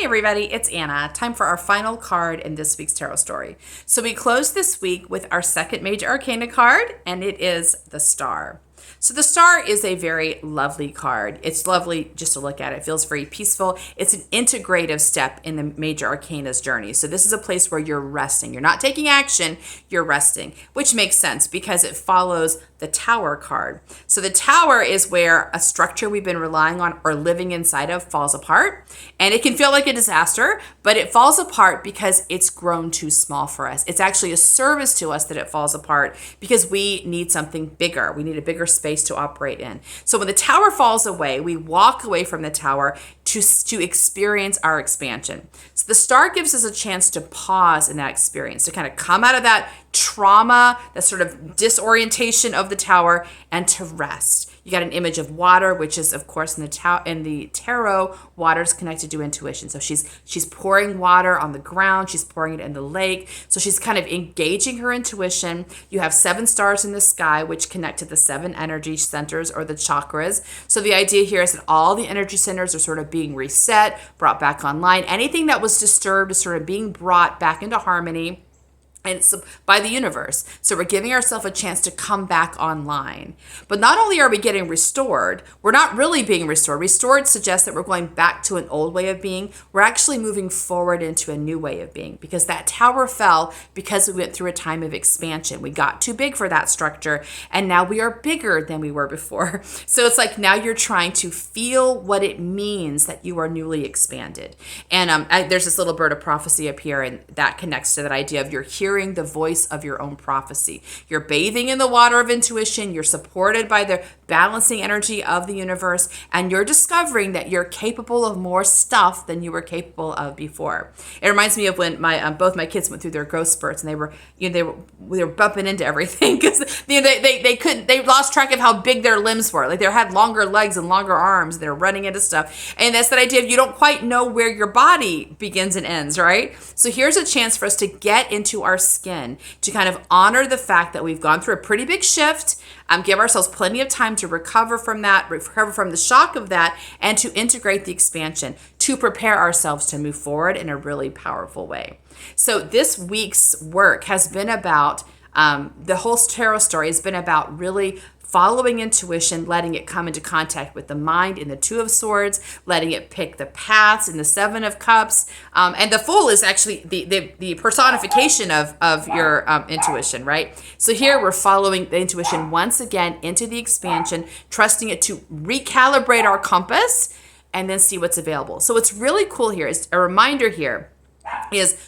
Hey everybody, it's Anna. Time for our final card in this week's tarot story. So we close this week with our second major arcana card, and it is the Star. So the Star is a very lovely card. It's lovely just to look at. It feels very peaceful. It's an integrative step in the major arcana's journey. So this is a place where you're resting. You're not taking action, you're resting, which makes sense because it follows the Tower card. So the Tower is where a structure we've been relying on or living inside of falls apart. And it can feel like a disaster, but it falls apart because it's grown too small for us. It's actually a service to us that it falls apart because we need something bigger. We need a bigger space to operate in. So when the Tower falls away, we walk away from the Tower to experience our expansion. So the Star gives us a chance to pause in that experience, to kind of come out of that trauma, that sort of disorientation of the Tower, and to rest. You got an image of water, which is, of course, in the tarot, water is connected to intuition. So she's pouring water on the ground. She's pouring it in the lake. So she's kind of engaging her intuition. You have 7 stars in the sky, which connect to the 7 energy centers or the chakras. So the idea here is that all the energy centers are sort of being reset, brought back online. Anything that was disturbed is sort of being brought back into harmony. And it's by the universe. So we're giving ourselves a chance to come back online. But not only are we getting restored, we're not really being restored. Restored suggests that we're going back to an old way of being. We're actually moving forward into a new way of being because that Tower fell because we went through a time of expansion. We got too big for that structure, and now we are bigger than we were before. So it's like now you're trying to feel what it means that you are newly expanded. And there's this little bird of prophecy up here, and that connects to that idea of you're hearing the voice of your own prophecy. You're bathing in the water of intuition. You're supported by the balancing energy of the universe, and you're discovering that you're capable of more stuff than you were capable of before. It reminds me of when both my kids went through their growth spurts, and they were bumping into everything because they lost track of how big their limbs were. Like they had longer legs and longer arms. They're running into stuff, and that's that idea of you don't quite know where your body begins and ends, right? So here's a chance for us to get into our skin, to kind of honor the fact that we've gone through a pretty big shift, give ourselves plenty of time to recover from the shock of that, and to integrate the expansion, to prepare ourselves to move forward in a really powerful way. So this week's work has been about, the whole tarot story has been about really following intuition, letting it come into contact with the mind in the 2 of Swords, letting it pick the paths in the 7 of Cups. And the Fool is actually the personification of your intuition, right? So here we're following the intuition once again into the expansion, trusting it to recalibrate our compass and then see what's available. So what's really cool here is a reminder here is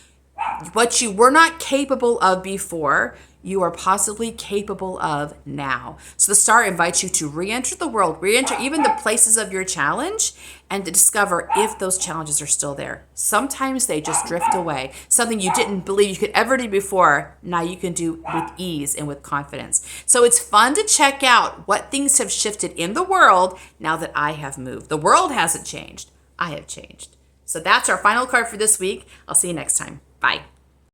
what you were not capable of before, you are possibly capable of now. So the Star invites you to re-enter the world, re-enter even the places of your challenge, and to discover if those challenges are still there. Sometimes they just drift away. Something you didn't believe you could ever do before, now you can do with ease and with confidence. So it's fun to check out what things have shifted in the world now that I have moved. The world hasn't changed. I have changed. So that's our final card for this week. I'll see you next time. Bye.